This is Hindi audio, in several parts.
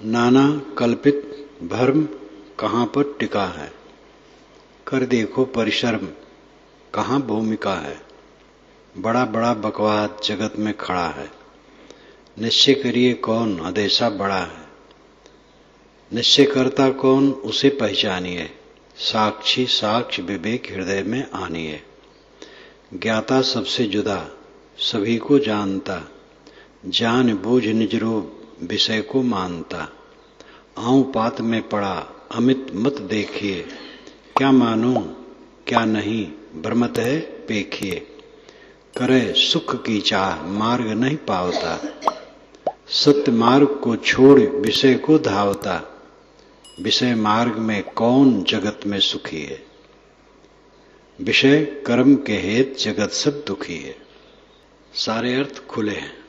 नाना कल्पित भ्रम कहाँ पर टिका है। कर देखो परिश्रम कहाँ भूमिका है। बड़ा बड़ा बकवाद जगत में खड़ा है। निश्चय करिए कौन आदेशा बड़ा है। निश्चय करता कौन उसे पहचानिए। साक्षी साक्ष विवेक हृदय में आनिए। ज्ञाता सबसे जुदा सभी को जानता। जान बूझ निज रूप विषय को मानता। आऊं पात में पड़ा अमित मत देखिए। क्या मानूं क्या नहीं भ्रमत है पेखिए। करे सुख की चाह मार्ग नहीं पावता। सत्य मार्ग को छोड़ विषय को धावता। विषय मार्ग में कौन जगत में सुखी है। विषय कर्म के हेत जगत सब दुखी है। सारे अर्थ खुले हैं।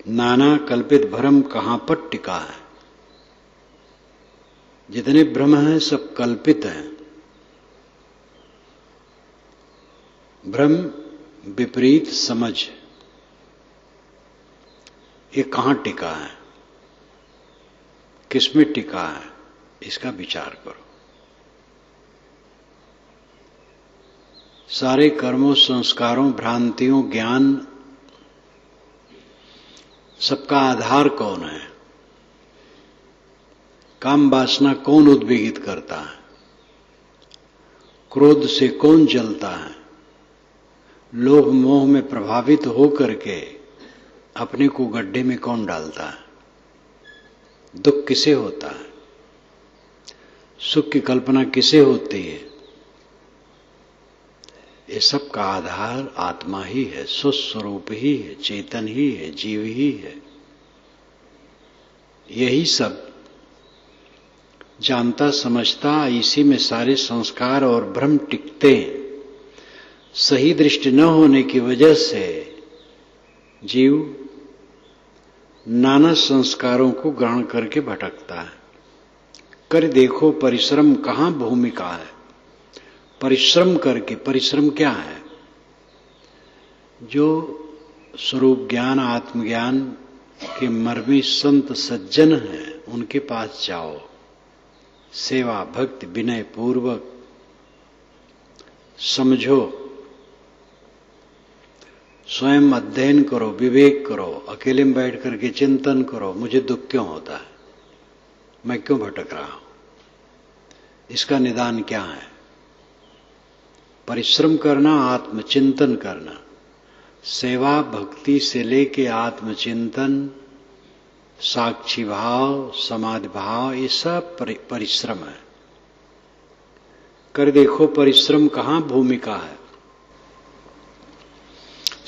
नाना कल्पित भ्रम कहाँ पर टिका है। जितने भ्रम हैं सब कल्पित हैं। भ्रम विपरीत समझ ये कहाँ टिका है, किसमें टिका है, इसका विचार करो। सारे कर्मों संस्कारों भ्रांतियों ज्ञान सबका आधार कौन है। काम वासना कौन उद्वेगित करता है। क्रोध से कौन जलता है। लोभ मोह में प्रभावित होकर के अपने को गड्ढे में कौन डालता है। दुख किसे होता है। सुख की कल्पना किसे होती है। ये सब का आधार आत्मा ही है, स्वस्वरूप ही है, चेतन ही है, जीव ही है। यही सब जानता समझता इसी में सारे संस्कार और भ्रम टिकते हैं। सही दृष्टि न होने की वजह से जीव नाना संस्कारों को ग्रहण करके भटकता है। कर देखो परिश्रम कहाँ भूमिका है। परिश्रम करके, परिश्रम क्या है। जो स्वरूप ज्ञान आत्मज्ञान के मर्मी संत सज्जन हैं उनके पास जाओ। सेवा भक्ति विनय पूर्वक समझो। स्वयं अध्ययन करो, विवेक करो। अकेले में बैठ करके चिंतन करो, मुझे दुख क्यों होता है, मैं क्यों भटक रहा हूं, इसका निदान क्या है। परिश्रम करना, आत्मचिंतन करना। सेवा भक्ति से लेके आत्मचिंतन, साक्षी भाव, समाधि भाव, ये सब परिश्रम है। कर देखो परिश्रम कहाँ भूमिका है।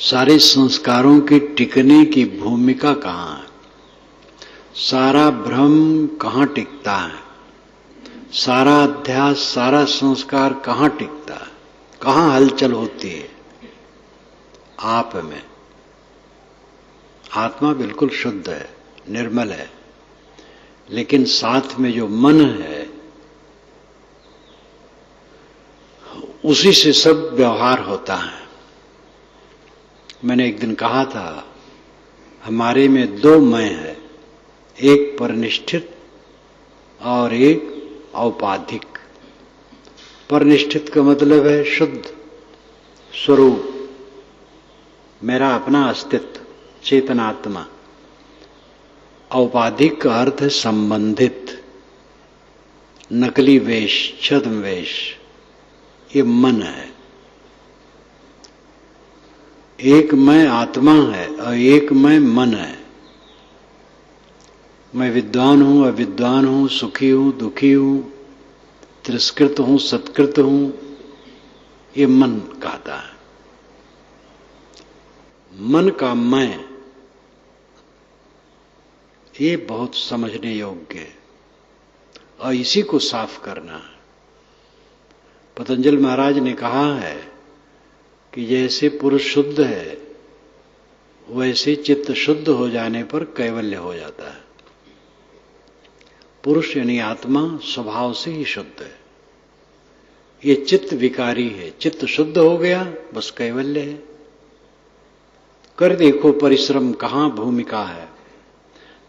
सारे संस्कारों के टिकने की भूमिका कहाँ है। सारा भ्रम कहाँ टिकता है। सारा अध्यास सारा संस्कार कहाँ टिकता है, कहाँ हलचल होती है। आप में। आत्मा बिल्कुल शुद्ध है, निर्मल है, लेकिन साथ में जो मन है उसी से सब व्यवहार होता है। मैंने एक दिन कहा था हमारे में दो मैं है, एक परनिष्ठित और एक औपाधिक। परनिष्ठित का मतलब है शुद्ध स्वरूप, मेरा अपना अस्तित्व, चेतनात्मा। औपाधिक का अर्थ है संबंधित, नकली वेश, छद्म वेश, ये मन है। एक मैं आत्मा है और एक मैं मन है। मैं विद्वान हूं अविद्वान हूं, सुखी हूं दुखी हूं, तिरस्कृत हूं सत्कृत हूं, ये मन कहता है। मन का मैं ये बहुत समझने योग्य है और इसी को साफ करना है। पतंजलि महाराज ने कहा है कि जैसे पुरुष शुद्ध है वैसे चित्त शुद्ध हो जाने पर कैवल्य हो जाता है। पुरुष यानी आत्मा स्वभाव से ही शुद्ध है। ये चित्त विकारी है, चित्त शुद्ध हो गया बस कैवल्य है। कर देखो परिश्रम कहाँ भूमिका है।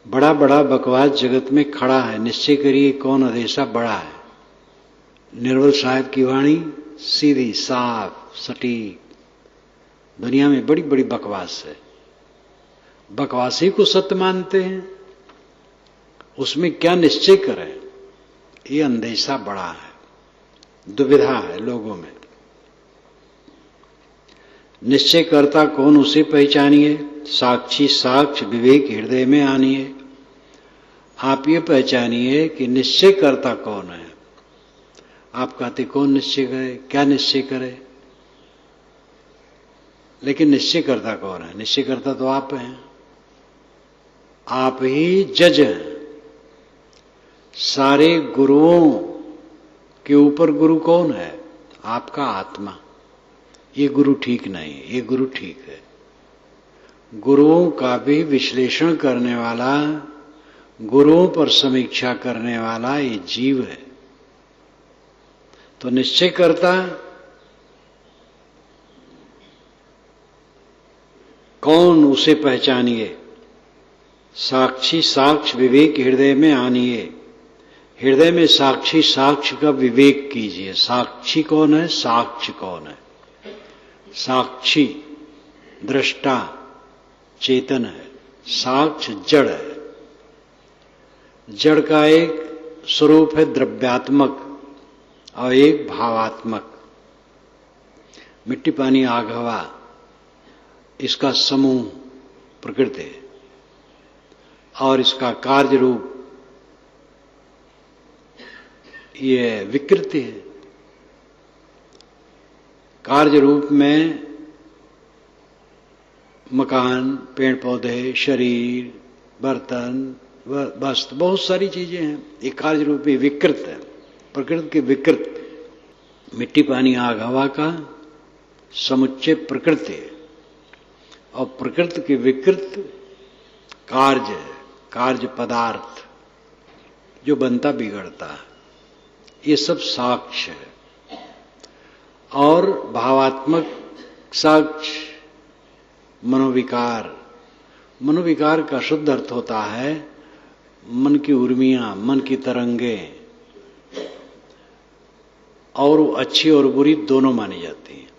बड़ा बड़ा बकवास जगत में खड़ा है, निश्चय करिए कौन अधेसा बड़ा है। निर्मल साहब की वाणी सीधी साफ सटीक। दुनिया में बड़ी बड़ी बकवास है, बकवासी को सत्य मानते हैं, उसमें क्या निश्चय करें, ये अंदेशा बड़ा है, दुविधा है लोगों में। निश्चय करता कौन उसे पहचानिए, साक्षी साक्ष विवेक हृदय में आनिए। आप ये पहचानिए कि निश्चय करता कौन है। आप कहते कौन निश्चय करे, क्या निश्चय करे, लेकिन निश्चय करता कौन है? निश्चय करता तो आप हैं, आप ही जज हैं। सारे गुरुओं के ऊपर गुरु कौन है? आपका आत्मा। ये गुरु ठीक नहीं, ये गुरु ठीक है। गुरुओं का भी विश्लेषण करने वाला, गुरुओं पर समीक्षा करने वाला ये जीव है। तो निश्चय करता कौन उसे पहचानिए। साक्षी साक्ष विवेक हृदय में आनिए। हृदय में साक्षी साक्ष का विवेक कीजिए। साक्षी कौन है, साक्ष कौन है? साक्षी दृष्टा चेतन है, साक्ष जड़ है। जड़ का एक स्वरूप है द्रव्यात्मक और एक भावात्मक। मिट्टी पानी आग हवा, इसका समूह प्रकृति है और इसका कार्य रूप ये विकृति है। कार्य रूप में मकान, पेड़ पौधे, शरीर, बर्तन, वस्त्र, बहुत सारी चीजें हैं। ये कार्य रूप में विकृत है, प्रकृति के विकृत। मिट्टी पानी आग हवा का समुच्चय प्रकृति है और प्रकृति के विकृत कार्य है, कार्य पदार्थ जो बनता बिगड़ता है। ये सब साक्ष्य है। और भावात्मक साक्ष्य मनोविकार। मनोविकार का शुद्ध अर्थ होता है मन की उर्मियां, मन की तरंगे, और वो अच्छी और बुरी दोनों मानी जाती हैं।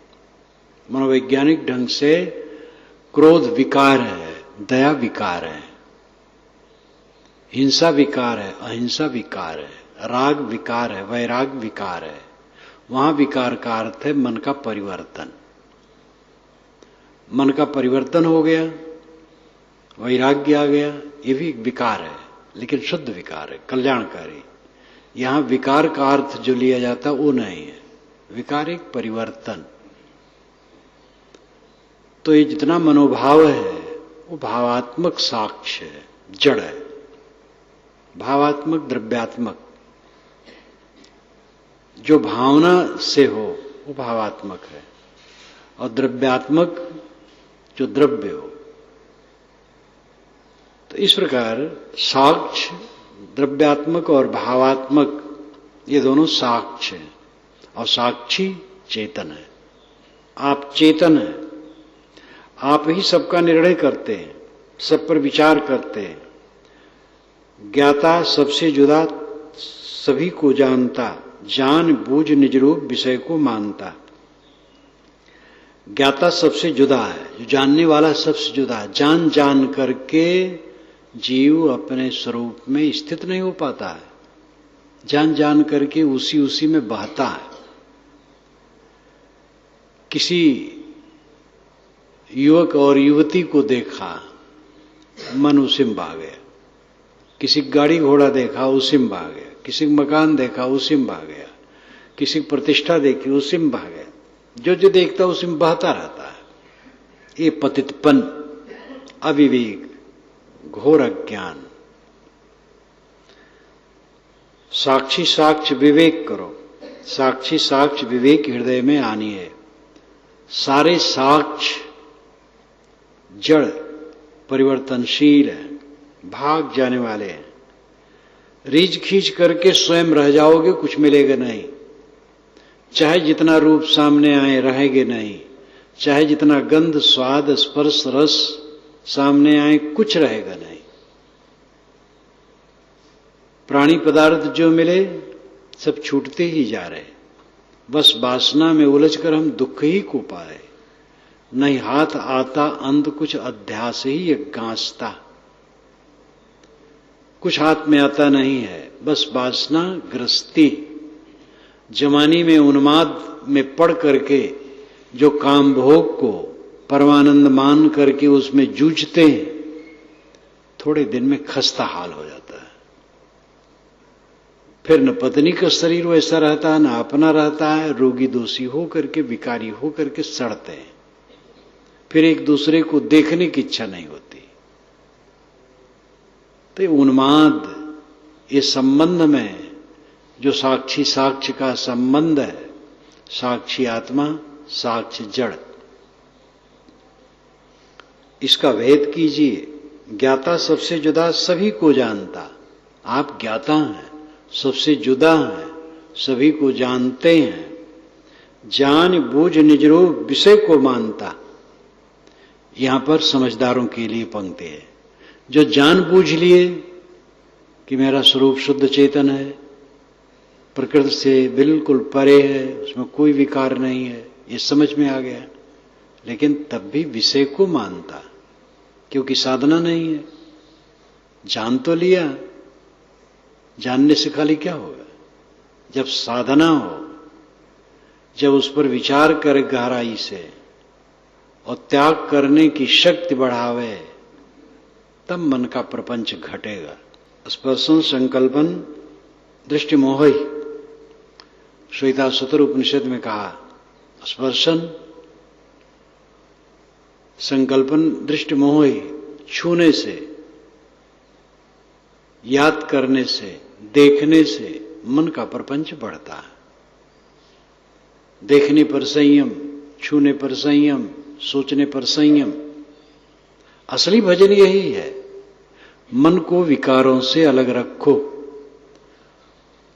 मनोवैज्ञानिक ढंग से क्रोध विकार है, दया विकार है, हिंसा विकार है, अहिंसा विकार है, राग विकार है, वैराग विकार है। वहां विकार का अर्थ है मन का परिवर्तन। मन का परिवर्तन हो गया, वैराग्य आ गया, ये भी विकार है, लेकिन शुद्ध विकार है, कल्याणकारी। यहां विकार का अर्थ जो लिया जाता वो नहीं है। विकार एक परिवर्तन। तो ये जितना मनोभाव है वो भावात्मक साक्ष्य है, जड़ है। भावात्मक द्रव्यात्मक, जो भावना से हो वो भावात्मक है, और द्रव्यात्मक जो द्रव्य हो। तो इस प्रकार साक्ष्य, द्रव्यात्मक और भावात्मक, ये दोनों साक्ष्य हैं। और साक्षी चेतन है। आप चेतन हैं, आप ही सबका निर्णय करते हैं, सब पर विचार करते हैं। ज्ञाता सबसे जुदा, सभी को जानता, जान बूझ निज रूप विषय को मानता। ज्ञाता सबसे जुदा है, जो जानने वाला सबसे जुदा है। जान जान करके जीव अपने स्वरूप में स्थित नहीं हो पाता है। जान जान करके उसी उसी में बहता है। किसी युवक और युवती को देखा, मन उसी में बह गया। किसी गाड़ी घोड़ा देखा, उसी में बह गया। किसी मकान देखा, उसी में बह गया। किसी प्रतिष्ठा देखी, उसी में बह गया। जो जो देखता उसी में बहता रहता है। ये पतितपन, अविवेक, घोर अज्ञान। साक्षी साक्ष विवेक करो। साक्षी साक्ष विवेक हृदय में आनी है। सारे साक्ष्य जड़, परिवर्तनशील है, भाग जाने वाले हैं। रीझ खींच करके स्वयं रह जाओगे, कुछ मिलेगा नहीं। चाहे जितना रूप सामने आए, रहेंगे नहीं। चाहे जितना गंध स्वाद स्पर्श रस सामने आए, कुछ रहेगा नहीं। प्राणी पदार्थ जो मिले सब छूटते ही जा रहे, बस वासना में उलझकर हम दुख ही को पाए। नहीं हाथ आता अंत कुछ अध्यास ही गांसता, कुछ हाथ में आता नहीं है, बस वासना ग्रस्ती। जवानी में उन्माद में पड़ करके जो काम भोग को परमानंद मान करके उसमें जूझते हैं, थोड़े दिन में खस्ता हाल हो जाता है। फिर न पत्नी का शरीर वैसा रहता है, न अपना रहता है, रोगी दोषी हो करके, विकारी हो करके सड़ते हैं। फिर एक दूसरे को देखने की इच्छा नहीं होती। तो उन्माद, ये संबंध में जो साक्षी साक्ष्य का संबंध है, साक्षी आत्मा साक्ष्य जड़, इसका भेद कीजिए। ज्ञाता सबसे जुदा सभी को जानता। आप ज्ञाता हैं, सबसे जुदा हैं, सभी को जानते हैं। जान बूझ निज रूप विषय को मानता। यहां पर समझदारों के लिए पंक्ति है। जो जान बूझ लिए कि मेरा स्वरूप शुद्ध चेतन है, प्रकृति से बिल्कुल परे है, उसमें कोई विकार नहीं है, ये समझ में आ गया, लेकिन तब भी विषय को मानता, क्योंकि साधना नहीं है। जान तो लिया, जानने से खाली क्या होगा? जब साधना हो, जब उस पर विचार करे गहराई से और त्याग करने की शक्ति बढ़ावे, तब मन का प्रपंच घटेगा। स्पर्शन संकल्पन दृष्टि मोहि, श्वेतासुतर उपनिषद में कहा, स्पर्शन संकल्पन दृष्टि मोहि, छूने से, याद करने से, देखने से मन का प्रपंच बढ़ता है। देखने पर संयम, छूने पर संयम, सोचने पर संयम। असली भजन यही है। मन को विकारों से अलग रखो,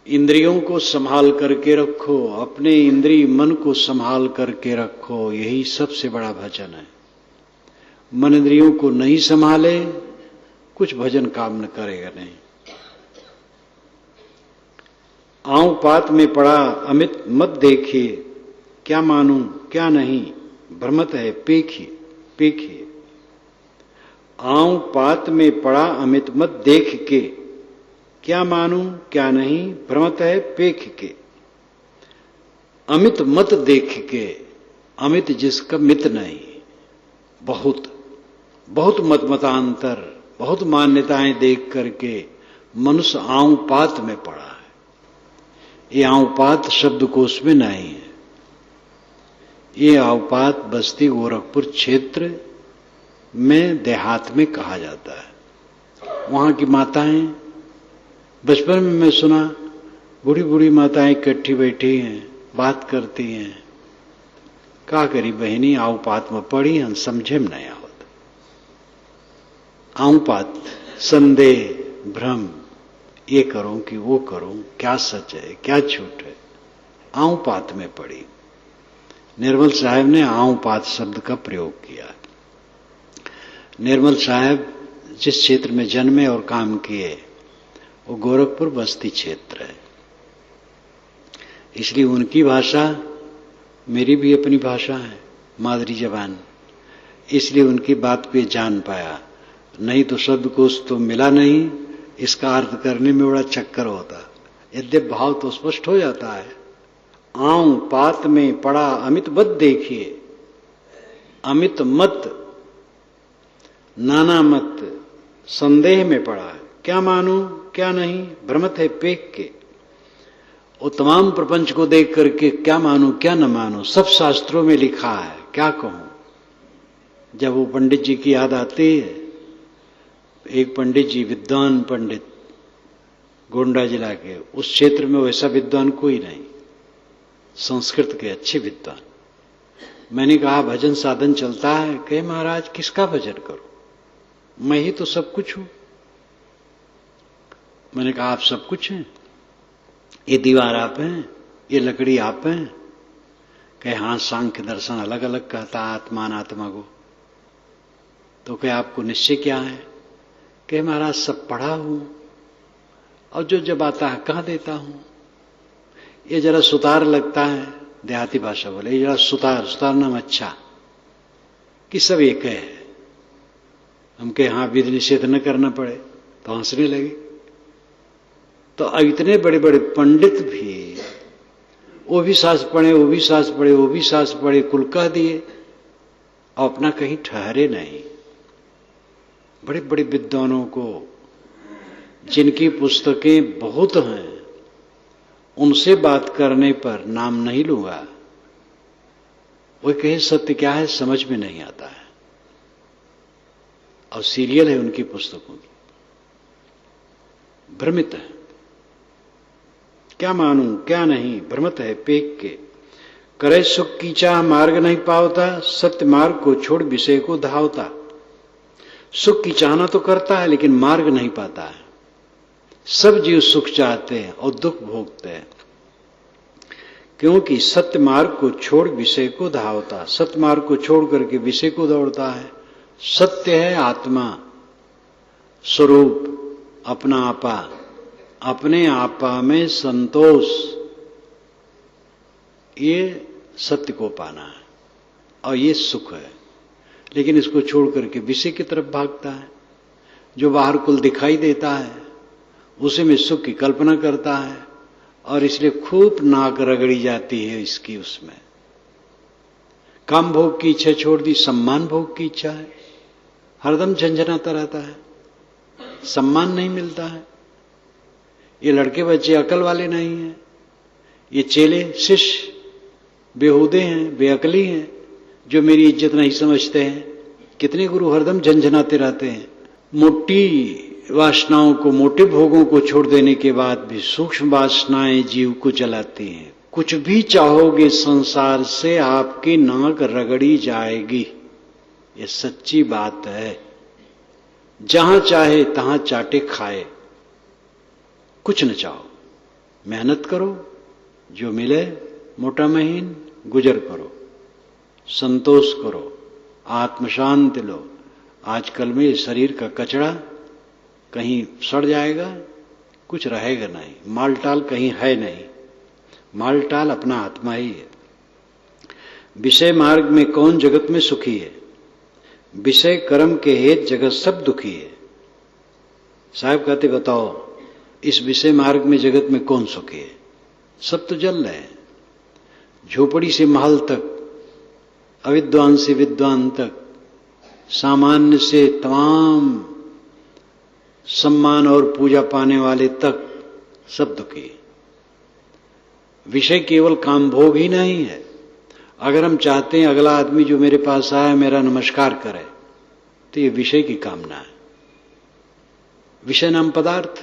इंद्रियों को संभाल करके रखो, अपने इंद्रिय मन को संभाल करके रखो, यही सबसे बड़ा भजन है। मन इंद्रियों को नहीं संभाले, कुछ भजन काम न करेगा नहीं। आऊं पात में पड़ा अमित मत देखिए, क्या मानूं क्या नहीं भ्रमत है पेखिए पेखिए। आऊं पात में पड़ा अमित मत देख के, क्या मानूं क्या नहीं भ्रमत है पेख के। अमित मत देख के, अमित जिसका मित नहीं, बहुत बहुत मत मतांतर, बहुत मान्यताएं देख करके मनुष्य आऊं पात में पड़ा है। ये आऊपात शब्दकोश में नहीं है। ये आऊपात बस्ती गोरखपुर क्षेत्र में देहात में कहा जाता है। वहां की माताएं, बचपन में मैं सुना, बूढ़ी बूढ़ी माताएं इकट्ठी बैठी हैं, बात करती हैं। का करी बहनी, आऊपात में पड़ी, हम समझे में नहीं आवत। आऊपात, संदेह, भ्रम, ये करूं कि वो करूं, क्या सच है क्या झूठ है, आऊपात में पड़ी। निर्मल साहब ने आऊपात शब्द का प्रयोग किया। निर्मल साहब जिस क्षेत्र में जन्मे और काम किए वो गोरखपुर बस्ती क्षेत्र है, इसलिए उनकी भाषा मेरी भी अपनी भाषा है, मादरी जबान, इसलिए उनकी बात पे जान पाया। नहीं तो शब्दकोश तो मिला नहीं, इसका अर्थ करने में बड़ा चक्कर होता। यद्यप भाव तो स्पष्ट हो जाता है। आऊं पात में पड़ा अमित मत देखिए, अमित मत, नाना मत, संदेह में पड़ा है, क्या मानूं क्या नहीं भ्रमत है पेख के। वो तमाम प्रपंच को देख करके क्या मानूं क्या न मानूं, सब शास्त्रों में लिखा है, क्या कहूं। जब वो पंडित जी की याद आती है, एक पंडित जी, विद्वान पंडित, गोंडा जिला के, उस क्षेत्र में वैसा विद्वान कोई नहीं, संस्कृत के अच्छे विद्वान। मैंने कहा भजन साधन चलता है? कहे महाराज किसका भजन करूं, मैं ही तो सब कुछ हूं। मैंने कहा आप सब कुछ हैं, ये दीवार आप हैं, ये लकड़ी आप हैं। कहे हाँ, सांख्य दर्शन अलग अलग कहता आत्मा अनात्मा को। तो कहे आपको निश्चय क्या है? कहे महाराज सब पढ़ा हूं, और जो जब आता है कहाँ देता हूं। ये जरा सुतार लगता है, देहाती भाषा बोले, ये जरा सुतार नाम अच्छा कि सब एक है, हमके यहां विधि निषेध न करना पड़े, तो हंसने लगे। तो इतने बड़े बड़े पंडित भी वो भी सास पढ़े, वो भी सास पढ़े, वो भी सास पढ़े, कुल कह दिए और अपना कहीं ठहरे नहीं। बड़े बड़े विद्वानों को जिनकी पुस्तकें बहुत हैं, उनसे बात करने पर नाम नहीं लूंगा, वो कहे सत्य क्या है समझ में नहीं आता है, और सीरियल है उनकी पुस्तकों की। भ्रमित है, क्या मानूं क्या नहीं, भ्रमित है पेक के। करे सुख की चाह मार्ग नहीं पावता, सत्य मार्ग को छोड़ विषय को धावता। सुख की चाहना तो करता है लेकिन मार्ग नहीं पाता है। सब जीव सुख चाहते हैं और दुख भोगते हैं, क्योंकि सत्य मार्ग को छोड़ विषय को धावता। सत्य मार्ग को छोड़ करके विषय को दौड़ता है। सत्य है आत्मा स्वरूप, अपना आपा, अपने आपा में संतोष, ये सत्य को पाना है और ये सुख है। लेकिन इसको छोड़ करके विषय की तरफ भागता है। जो बाहर कुल दिखाई देता है उसी में सुख की कल्पना करता है, और इसलिए खूब नाक रगड़ी जाती है इसकी। उसमें काम भोग की इच्छा छोड़ दी, सम्मान भोग की इच्छा है, हरदम झंझनाता रहता है, सम्मान नहीं मिलता है। ये लड़के बच्चे अकल वाले नहीं हैं, ये चेले शिष्य बेहूदे हैं, बेअकली हैं, जो मेरी इज्जत नहीं समझते हैं। कितने गुरु हरदम झंझनाते रहते हैं। मोटी वासनाओं को, मोटे भोगों को छोड़ देने के बाद भी सूक्ष्म वासनाएं जीव को जलाती हैं। कुछ भी चाहोगे संसार से, आपकी नाक रगड़ी जाएगी, ये सच्ची बात है। जहां चाहे तहां चाटे खाए, कुछ न चाहो, मेहनत करो, जो मिले मोटा महीन गुजर करो, संतोष करो, आत्म शांति लो। आजकल में शरीर का कचरा कहीं सड़ जाएगा, कुछ रहेगा नहीं, मालटाल कहीं है नहीं, मालटाल अपना आत्मा ही है। विषय मार्ग में कौन जगत में सुखी है, विषय कर्म के हेत जगत सब दुखी है। साहब कहते बताओ इस विषय मार्ग में जगत में कौन सुखी है? सब तो जल रहे हैं, झोपड़ी से महल तक, अविद्वान से विद्वान तक, सामान्य से तमाम सम्मान और पूजा पाने वाले तक, सब दुखी। विषय केवल काम भोग ही नहीं है। अगर हम चाहते हैं अगला आदमी जो मेरे पास आया मेरा नमस्कार करे, तो ये विषय की कामना है। विषय नाम पदार्थ,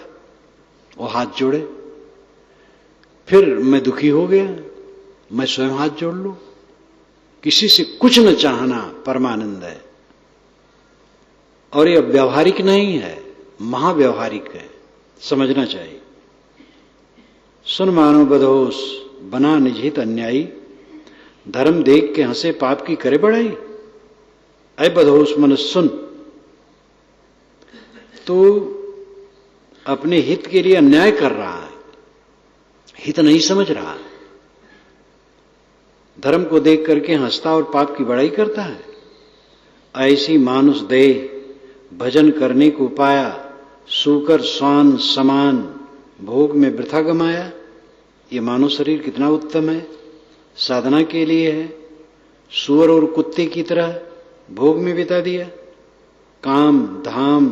वो हाथ जोड़े, फिर मैं दुखी हो गया, मैं स्वयं हाथ जोड़ लूं। किसी से कुछ न चाहना परमानंद है, और ये व्यवहारिक नहीं है, महाव्यवहारिक है, समझना चाहिए। सुन मानो बदहोश बना निजहित अन्यायी, धर्म देख के हंसे पाप की करे बड़ाई। ऐ बदहोश मनुष्य सुन, तो अपने हित के लिए अन्याय कर रहा है, हित नहीं समझ रहा, धर्म को देख करके हंसता और पाप की बड़ाई करता है। ऐसी मानुष देह भजन करने को पाया, सूकर स्वान समान भोग में वृथा गमाया। ये मानव शरीर कितना उत्तम है, साधना के लिए है, सुअर और कुत्ते की तरह भोग में बिता दिया। काम धाम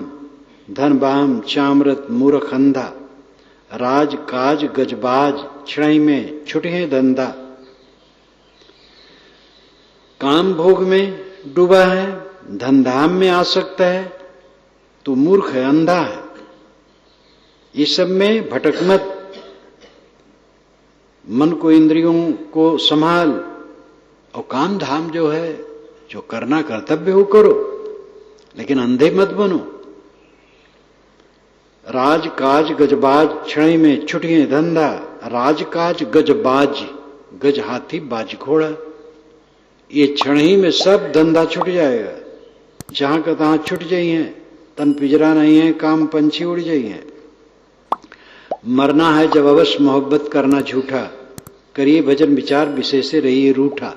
धन बाम चामरत मूर्ख अंधा, राज काज गजबाज क्षण में छुटे धंधा। काम भोग में डूबा है, धन धाम में आसक्त है, तो मूर्ख है, अंधा है। ये सब में भटक मत, मन को इंद्रियों को संभाल, और काम धाम जो है, जो करना कर्तव्य हो करो, लेकिन अंधे मत बनो। राज काज गजबाज क्षण में छुटिए धंधा, राजकाज गजबाज, गज हाथी बाज घोड़ा, ये क्षण ही में सब धंधा छूट जाएगा। जहां का तहां छूट जाइए, तन पिजरा नहीं है, काम पंछी उड़ जाइए। मरना है जब अवश्य मोहब्बत करना झूठा, करिए भजन विचार विषय से रहिए रूठा।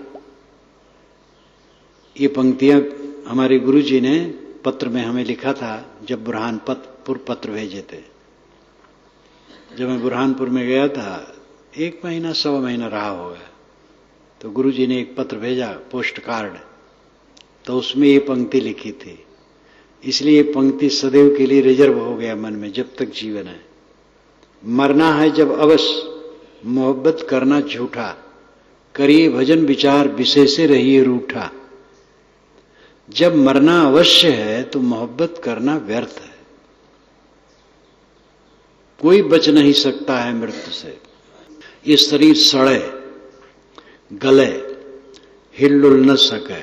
ये पंक्तियां हमारे गुरुजी ने पत्र में हमें लिखा था जब बुरहानपुर पत्र भेजे थे। जब मैं बुरहानपुर में गया था 1 महीना 1.25 महीना रहा होगा, तो गुरुजी ने एक पत्र भेजा, पोस्ट कार्ड, तो उसमें ये पंक्ति लिखी थी। इसलिए ये पंक्ति सदैव के लिए रिजर्व हो गया मन में जब तक जीवन है। मरना है जब अवश्य मोहब्बत करना झूठा, करिए भजन विचार विषय से रहिए रूठा। जब मरना अवश्य है तो मोहब्बत करना व्यर्थ है। कोई बच नहीं सकता है मृत्यु से। ये शरीर सड़े गले हिलुल न सके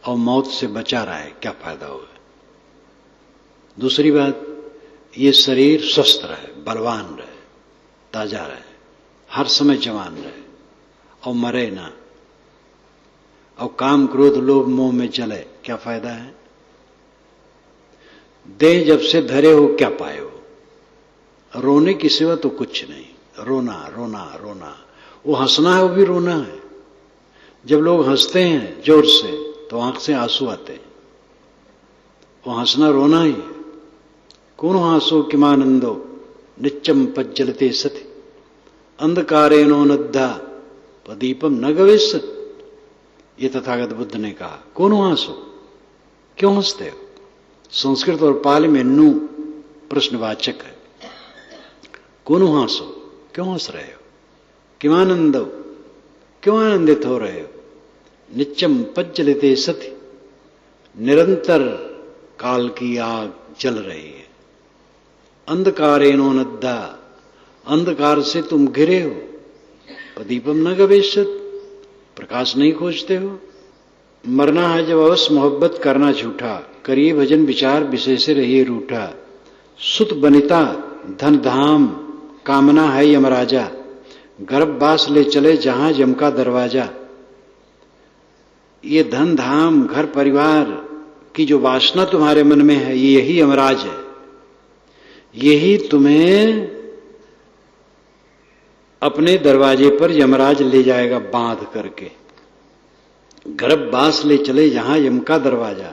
और मौत से बचा रहा है, क्या फायदा होगा। दूसरी बात, ये शरीर स्वस्थ रहे, बलवान रहे, ताजा रहे, हर समय जवान रहे और मरे ना, और काम क्रोध लोभ मोह में जले, क्या फायदा है। देह जब से धरे हो क्या पाए हो। रोने की सिवा तो कुछ नहीं। रोना रोना रोना, वो हंसना है वो भी रोना है। जब लोग हंसते हैं जोर से तो आंख से आंसू आते हैं, वो हंसना रोना ही है। कौन हासो किमानंदो नित्यम पज्जलते सति, अंधकारेणो नद्धा प्रदीपम न गवेशत। ये तथागत बुद्ध ने कहा, कौन हासो, क्यों हंसते हो। संस्कृत और पाली में नु प्रश्नवाचक है। कौन हासो, क्यों हंस रहे हो। किमानंदो, क्यों आनंदित हो रहे हो। नित्यम पज्जलते सति, निरंतर काल की आग जल रही है। अंधकारेणो नद्धा, अंधकार से तुम घिरे हो। प्रदीपम न गवेशत, प्रकाश नहीं खोजते हो। मरना है जब अवश्य मोहब्बत करना झूठा, करिए भजन विचार विषय से रहिए रूठा। सुत बनिता धन धाम कामना है यमराजा, गर्भवास ले चले जहां यम का दरवाजा। ये धन धाम घर परिवार की जो वासना तुम्हारे मन में है, यही यमराज है। यही तुम्हें अपने दरवाजे पर यमराज ले जाएगा बांध करके। गर्भवास ले चले जहां यम का दरवाजा,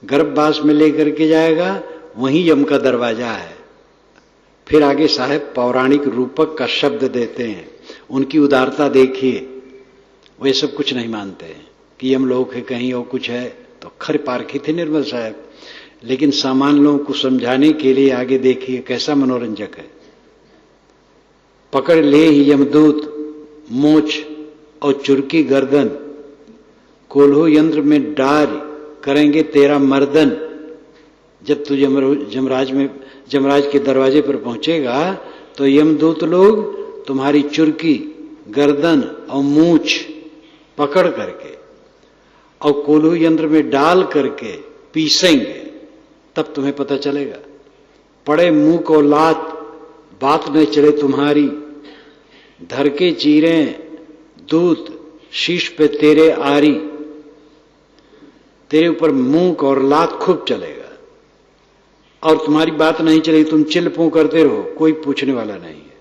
गर्भवास में लेकर के जाएगा, वहीं यम का दरवाजा है। फिर आगे साहब पौराणिक रूपक का शब्द देते हैं। उनकी उदारता देखिए, वे सब कुछ नहीं मानते हैं कि यमलोक है कहीं और कुछ है, तो खर पारखी थे निर्मल साहब। लेकिन सामान्य लोगों को समझाने के लिए आगे देखिए कैसा मनोरंजक है। पकड़ ले ही यमदूत मोच और चुरकी गर्दन, कोल्हो यंत्र में डार करेंगे तेरा मर्दन। जब तू यमराज के दरवाजे पर पहुंचेगा तो यमदूत लोग तुम्हारी चुरकी गर्दन और मूछ पकड़ करके और कोल्हू यंत्र में डाल करके पीसेंगे, तब तुम्हें पता चलेगा। पड़े मुंह को लात बात न चले तुम्हारी, धर के चीरे दूत शीश पे तेरे आरी। तेरे ऊपर मुंह और लात खूब चलेगा और तुम्हारी बात नहीं चलेगी, तुम चिल पू करते रहो, कोई पूछने वाला नहीं है।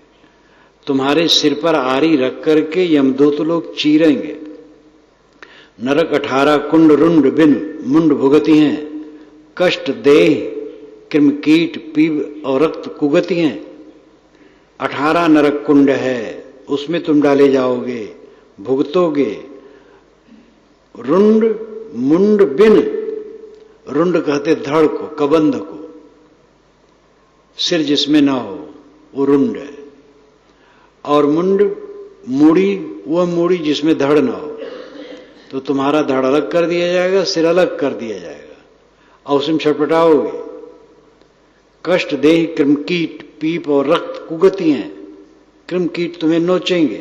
तुम्हारे सिर पर आरी रख करके यमदूत लोग चीरेंगे। नरक 18 कुंड रुंड बिन मुंड भुगती हैं, कष्ट देह कृम कीट पीव और रक्त कुगती हैं। 18 नरक कुंड है, उसमें तुम डाले जाओगे, भुगतोगे। रुंड मुंड बिन, रुंड कहते धड़ को, कबंध को, सिर जिसमें ना हो वो रुंड है। और मुंड मूड़ी, वह मूड़ी जिसमें धड़ ना हो, तो तुम्हारा धड़ अलग कर दिया जाएगा, सिर अलग कर दिया जाएगा और उसमें छटपटाओगे। कष्ट देह कृमकीट पीप और रक्त कुगती हैं। कृमकीट तुम्हें नोचेंगे,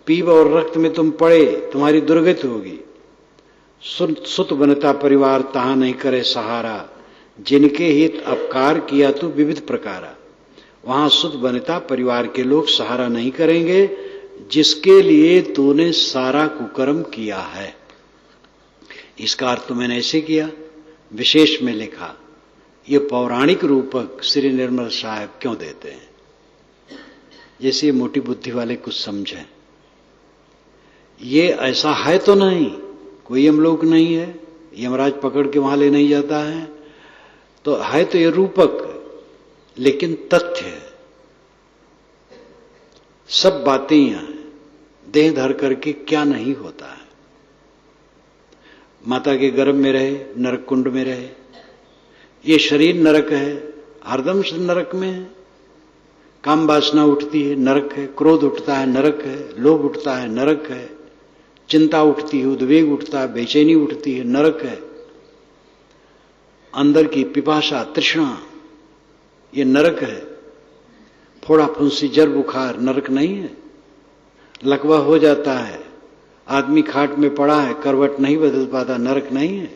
पीप और रक्त में तुम पड़े, तुम्हारी दुर्गति होगी। सुत बनता परिवार तहां नहीं करे सहारा, जिनके हित अपकार किया तू विविध प्रकारा। वहां सुत बनता परिवार के लोग सहारा नहीं करेंगे, जिसके लिए तूने सारा कुकर्म किया है। इसका अर्थ तो मैंने ऐसे किया, विशेष में लिखा। ये पौराणिक रूपक श्री निर्मल साहब क्यों देते हैं। जैसे ये मोटी बुद्धि वाले कुछ समझें, ये ऐसा है तो नहीं, कोई यमलोक नहीं है, यमराज पकड़ के वहां ले नहीं जाता है, तो है तो ये रूपक, लेकिन तथ्य है। सब बातें यहां देह धर करके क्या नहीं होता है। माता के गर्भ में रहे, नरक कुंड में रहे, ये शरीर नरक है, हरदम नरक में है। काम वासना उठती है, नरक है, क्रोध उठता है, नरक है, लोभ उठता है, नरक है, चिंता उठती है, उद्वेग उठता है, बेचैनी उठती है, नरक है। अंदर की पिपासा तृष्णा, ये नरक है। फोड़ा फुंसी जर बुखार नरक नहीं है। लकवा हो जाता है, आदमी खाट में पड़ा है, करवट नहीं बदल पाता, नरक नहीं है।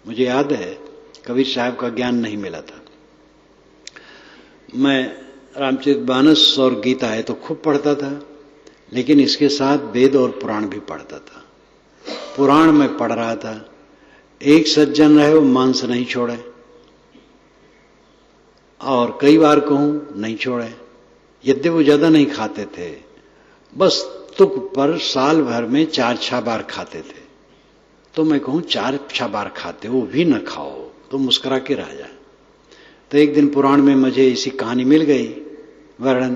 मुझे याद है कबीर साहब का ज्ञान नहीं मिला था, मैं रामचरितमानस और गीता है तो खूब पढ़ता था, लेकिन इसके साथ वेद और पुराण भी पढ़ता था। पुराण में पढ़ रहा था, एक सज्जन रहे वो मांस नहीं छोड़े, और कई बार कहूं नहीं छोड़े, यद्यपि वो ज्यादा नहीं खाते थे, बस तुक पर साल भर में 4-6 बार खाते थे। तो मैं कहूं 4-6 बार खाते, वो भी न खाओ तो मुस्कुरा के रह जाए। तो एक दिन पुराण में मुझे इसी कहानी मिल गई वर्णन,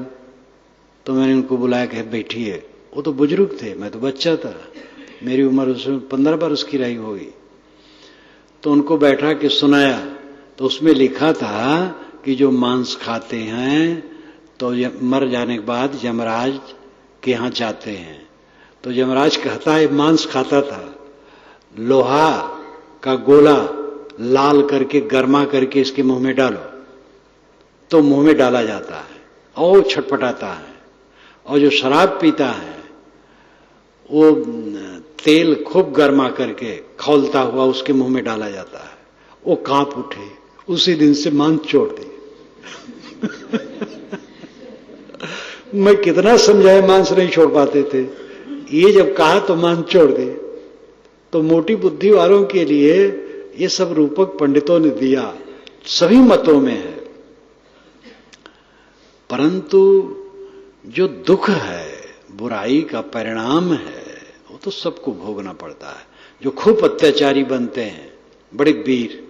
तो मैंने उनको बुलाया कि बैठिए। वो तो बुजुर्ग थे, मैं तो बच्चा था, मेरी उम्र उसमें 15 वर्ष की रही होगी। तो उनको बैठा के सुनाया, तो उसमें लिखा था कि जो मांस खाते हैं तो मर जाने के बाद यमराज के यहां जाते हैं, तो यमराज कहता है मांस खाता था, लोहा का गोला लाल करके गर्मा करके इसके मुंह में डालो, तो मुंह में डाला जाता है और छटपटाता है। और जो शराब पीता है वो तेल खूब गर्मा करके खौलता हुआ उसके मुंह में डाला जाता है, वो कांप उठे, उसी दिन से मांस छोड़ दी। मैं कितना समझाया, मांस नहीं छोड़ पाते थे, ये जब कहा तो मांस छोड़ दे। तो मोटी बुद्धि वालों के लिए ये सब रूपक पंडितों ने दिया, सभी मतों में है। परंतु जो दुख है, बुराई का परिणाम है, वो तो सबको भोगना पड़ता है। जो खूब अत्याचारी बनते हैं, बड़े वीर,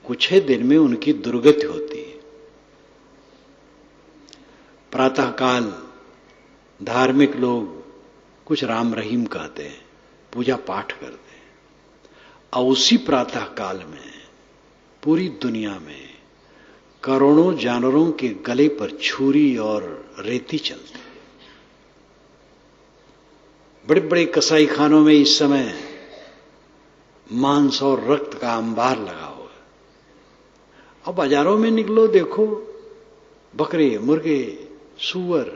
कुछ ही दिन में उनकी दुर्गति होती है। प्रातःकाल धार्मिक लोग कुछ राम रहीम कहते हैं, पूजा पाठ करते हैं, और उसी प्रातः काल में पूरी दुनिया में करोड़ों जानवरों के गले पर छुरी और रेती चलती है। बड़े बड़े कसाई खानों में इस समय मांस और रक्त का अंबार लगा हुआ है। अब बाजारों में निकलो, देखो बकरे, मुर्गे, सूअर,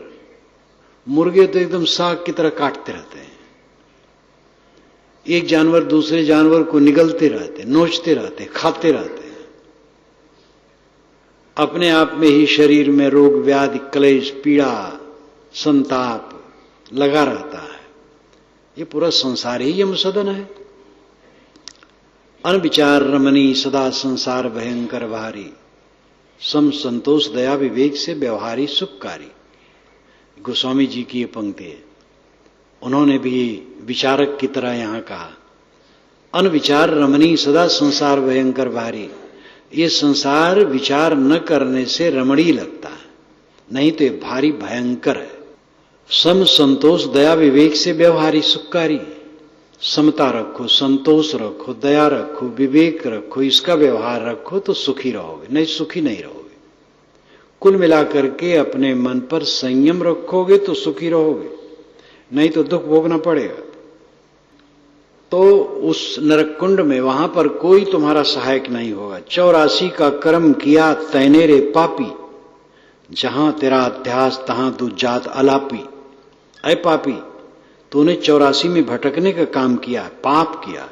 मुर्गे तो एकदम साग की तरह काटते रहते हैं, एक जानवर दूसरे जानवर को निगलते रहते, नोचते रहते, खाते रहते हैं। अपने आप में ही शरीर में रोग व्याधि, क्लेश, पीड़ा, संताप लगा रहता है। ये पूरा संसार ही यम सदन है। अनविचार रमणी सदा संसार भयंकर भारी, सम संतोष दया विवेक से व्यवहारी सुखकारी। गोस्वामी जी की ये पंक्ति है, उन्होंने भी विचारक की तरह यहां कहा, अनविचार रमणी सदा संसार भयंकर भारी। ये संसार विचार न करने से रमणी लगता है, नहीं तो ये भारी भयंकर है। सम संतोष दया विवेक से व्यवहारी सुखकारी। समता रखो, संतोष रखो, दया रखो, विवेक रखो, इसका व्यवहार रखो तो सुखी रहोगे, नहीं सुखी नहीं रहोगे। कुल मिलाकर के अपने मन पर संयम रखोगे तो सुखी रहोगे, नहीं तो दुख भोगना पड़ेगा। तो उस नरकुंड में वहां पर कोई तुम्हारा सहायक नहीं होगा। 84 का कर्म किया तैने रे पापी, जहां तेरा अध्यास तहां तू जात अलापी। अय पापी, तूने 84 में भटकने का काम किया, पाप किया।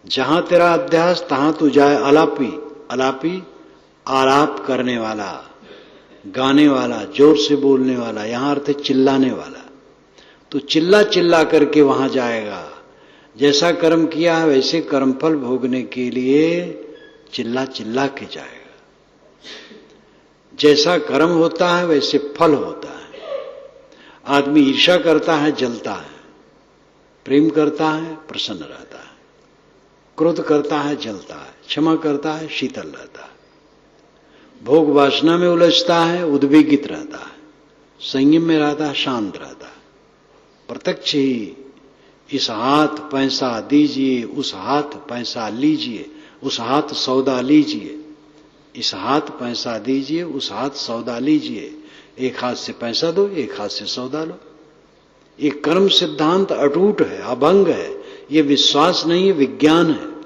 जहां तेरा अध्यास तहां तू जाए अलापी। अलापी आलाप करने वाला, गाने वाला, जोर से बोलने वाला, यहां अर्थ चिल्लाने वाला। तो चिल्ला चिल्ला करके वहां जाएगा। जैसा कर्म किया है वैसे कर्मफल भोगने के लिए चिल्ला चिल्ला के जाएगा। जैसा कर्म होता है वैसे फल होता है। आदमी ईर्ष्या करता है, जलता है, प्रेम करता है, प्रसन्न रहता है, क्रोध करता है, जलता है, क्षमा करता है, शीतल रहता है, भोग वासना में उलझता है, उद्वेगित रहता है, संयम में रहता है, शांत रहता है। प्रत्यक्ष ही इस हाथ पैसा दीजिए, उस हाथ पैसा लीजिए, उस हाथ सौदा लीजिए, इस हाथ पैसा दीजिए, उस हाथ सौदा लीजिए। एक हाथ से पैसा दो, एक हाथ से सौदा लो। ये कर्म सिद्धांत अटूट है, अभंग है। ये विश्वास नहीं है, विज्ञान है।